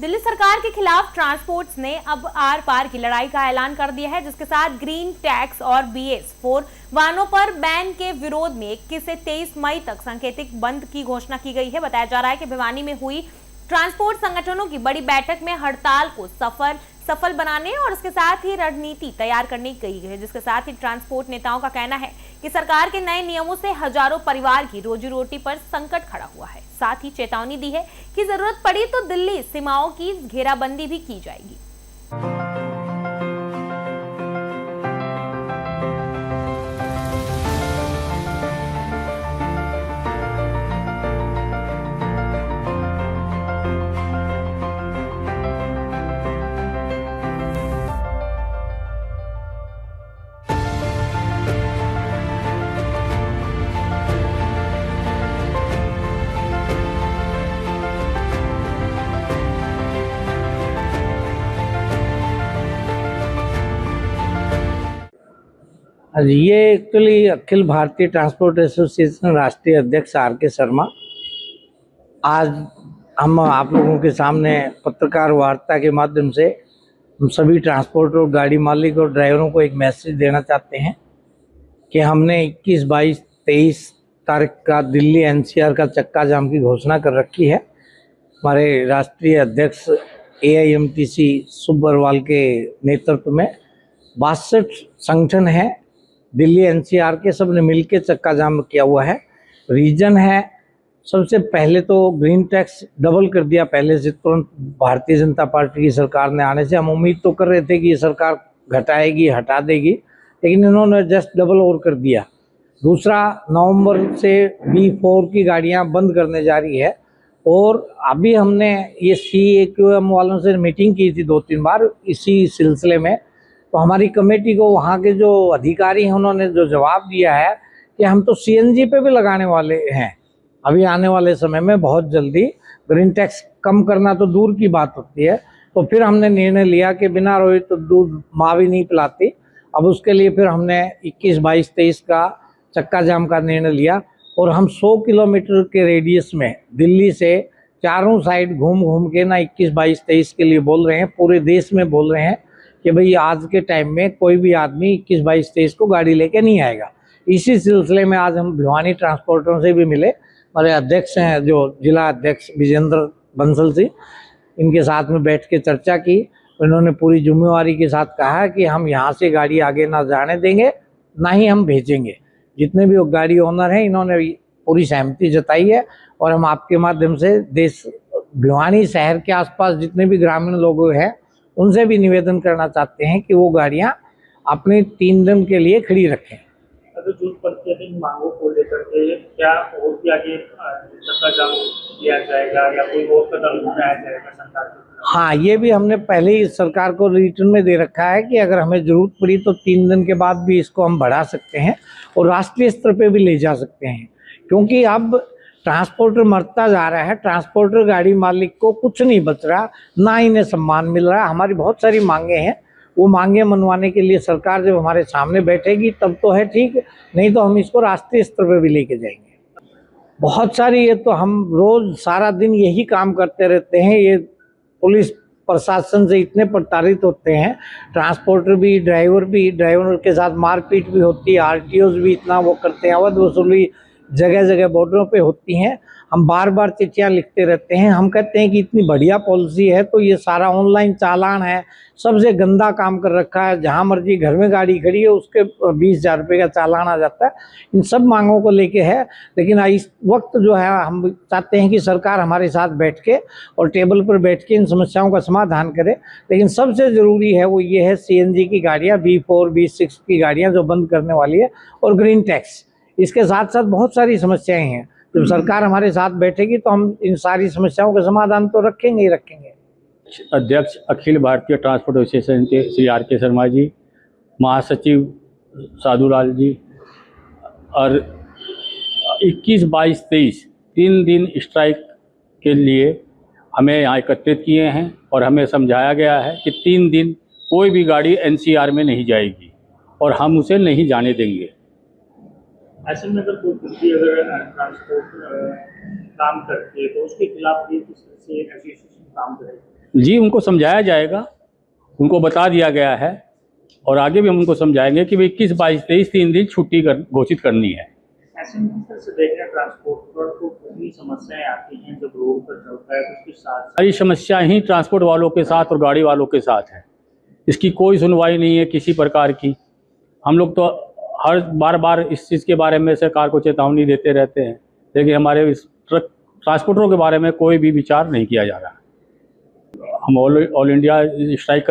दिल्ली सरकार के खिलाफ ट्रांसपोर्ट्स ने अब आर पार की लड़ाई का ऐलान कर दिया है, जिसके साथ ग्रीन टैक्स और BS4 वाहनों पर बैन के विरोध में 21 से 23 मई तक सांकेतिक बंद की घोषणा की गई है। बताया जा रहा है कि भिवानी में हुई ट्रांसपोर्ट संगठनों की बड़ी बैठक में हड़ताल को सफल बनाने और इसके साथ ही रणनीति तैयार करने की गई है, जिसके साथ ही ट्रांसपोर्ट नेताओं का कहना है कि सरकार के नए नियमों से हजारों परिवार की रोजी रोटी पर संकट खड़ा हुआ है। साथ ही चेतावनी दी है कि जरूरत पड़ी तो दिल्ली सीमाओं की घेराबंदी भी की जाएगी। ये actually Akhil Bharatiya transport association राष्ट्रीय अध्यक्ष RK शर्मा, आज हम आप लोगों के सामने पत्रकार वार्ता के माध्यम से हम सभी ट्रांसपोर्ट और गाड़ी मालिक और ड्राइवरों को एक मैसेज देना चाहते हैं कि हमने 21, 22, 23 तारीख का दिल्ली NCR का चक्का जाम की घोषणा कर रखी है। हमारे राष्ट्रीय अध्यक्ष AIMTC सुब्बरवाल के नेतृत्व में 62 संगठन है दिल्ली NCR के, सब ने मिलकर चक्का जाम किया हुआ है। रीजन है, सबसे पहले तो ग्रीन टैक्स डबल कर दिया पहले से, तुरंत भारतीय जनता पार्टी की सरकार ने आने से। हम उम्मीद तो कर रहे थे कि ये सरकार घटाएगी, हटा देगी, लेकिन इन्होंने जस्ट डबल और कर दिया। दूसरा, नवंबर से B4 की गाड़ियां बंद करने जा रही है। और अभी हमने ये CAQM वालों से मीटिंग की थी 2-3 बार इसी सिलसिले में, तो हमारी कमेटी को वहाँ के जो अधिकारी हैं उन्होंने जो जवाब दिया है कि हम तो CNG पे भी लगाने वाले हैं अभी आने वाले समय में बहुत जल्दी। ग्रीन टैक्स कम करना तो दूर की बात होती है। तो फिर हमने निर्णय लिया कि बिना रोए तो दूध माँ भी नहीं पिलाती। अब उसके लिए फिर हमने 21, 22, 23 का चक्का जाम का निर्णय लिया और हम 100 किलोमीटर के रेडियस में दिल्ली से चारों साइड घूम घूम के ना 21, 22, 23 के लिए बोल रहे हैं, पूरे देश में बोल रहे हैं कि भाई आज के टाइम में कोई भी आदमी 21, 22, 23 को गाड़ी लेके नहीं आएगा। इसी सिलसिले में आज हम भिवानी ट्रांसपोर्टरों से भी मिले। हमारे अध्यक्ष हैं जो जिला अध्यक्ष विजेंद्र बंसल जी, इनके साथ में बैठ के चर्चा की। इन्होंने पूरी जिम्मेवारी के साथ कहा कि हम यहाँ से गाड़ी आगे ना जाने देंगे, ना ही हम भेजेंगे। जितने भी गाड़ी ओनर हैं इन्होंने पूरी सहमति जताई है और हम आपके माध्यम से देश भिवानी शहर के आसपास जितने भी ग्रामीण लोग हैं उनसे भी निवेदन करना चाहते हैं कि वो गाड़ियां अपने 3 दिन के लिए खड़ी रखें। अगर जून 15 मांगों को लेकर के क्या और भी आगे चक्का जाम किया जाएगा या कोई और कदम उठाया जाएगा सरकार को? हाँ, ये भी हमने पहले ही सरकार को रिटर्न में दे रखा है कि अगर हमें जरूरत पड़ी तो 3 दिन के बाद भी इसको हम बढ़ा सकते हैं और राष्ट्रीय स्तर पे भी ले जा सकते हैं, क्योंकि अब ट्रांसपोर्टर मरता जा रहा है। ट्रांसपोर्टर गाड़ी मालिक को कुछ नहीं बच रहा, ना इन्हें सम्मान मिल रहा। हमारी बहुत सारी मांगे हैं, वो मांगे मनवाने के लिए सरकार जब हमारे सामने बैठेगी तब तो है ठीक, नहीं तो हम इसको राष्ट्रीय स्तर पर भी लेके जाएंगे। बहुत सारी, ये तो हम रोज सारा दिन यही काम करते रहते हैं। ये पुलिस प्रशासन से इतने प्रताड़ित होते हैं, ट्रांसपोर्टर भी, ड्राइवर के साथ मारपीट भी होती है, RTOs भी इतना वो करते हैं, अवैध वसूली जगह जगह बॉर्डरों पे होती हैं। हम बार बार चिट्ठियाँ लिखते रहते हैं। हम कहते हैं कि इतनी बढ़िया पॉलिसी है तो ये सारा ऑनलाइन चालान है, सबसे गंदा काम कर रखा है। जहाँ मर्जी घर में गाड़ी खड़ी है उसके 20,000 रुपये का चालान आ जाता है। इन सब मांगों को लेके है, लेकिन इस वक्त जो है हम चाहते हैं कि सरकार हमारे साथ बैठ के और टेबल पर बैठ के इन समस्याओं का समाधान करे। लेकिन सबसे ज़रूरी है वो ये है CNG की गाड़ियाँ, B4, B6 की गाड़ियाँ जो बंद करने वाली है, और ग्रीन टैक्स। इसके साथ साथ बहुत सारी समस्याएं हैं। जब सरकार हमारे साथ बैठेगी तो हम इन सारी समस्याओं का समाधान तो रखेंगे ही रखेंगे। अध्यक्ष अखिल भारतीय ट्रांसपोर्ट एसोसिएशन के श्री RK शर्मा जी, महासचिव साधुलाल जी, और 21, 22, 23 3 दिन स्ट्राइक के लिए हमें यहाँ एकत्रित किए हैं और हमें समझाया गया है कि 3 दिन कोई भी गाड़ी NCR में नहीं जाएगी और हम उसे नहीं जाने देंगे। ऐसे में अगर कोई कुछ भी अगर ट्रांसपोर्ट काम करती है तो उसके खिलाफ भी किस तरह से एसोसिएशन काम करेगी? जी उनको समझाया जाएगा, उनको बता दिया गया है और आगे भी हम उनको समझाएंगे कि 21, 22, 23 3 दिन छुट्टी घोषित करनी है। ऐसे में से देखना ट्रांसपोर्ट पर तो कितनी समस्याएं आती हैं जब रोड पर चलता है, तो उसके साथ सारी समस्या ही ट्रांसपोर्ट वालों के साथ और गाड़ी वालों के साथ है। इसकी कोई सुनवाई नहीं है किसी प्रकार की। हम लोग तो हर बार इस चीज़ के बारे में सरकार को चेतावनी देते रहते हैं, लेकिन हमारे इस ट्रांसपोर्टरों के बारे में कोई भी विचार नहीं किया जा रहा। हम ऑल इंडिया स्ट्राइक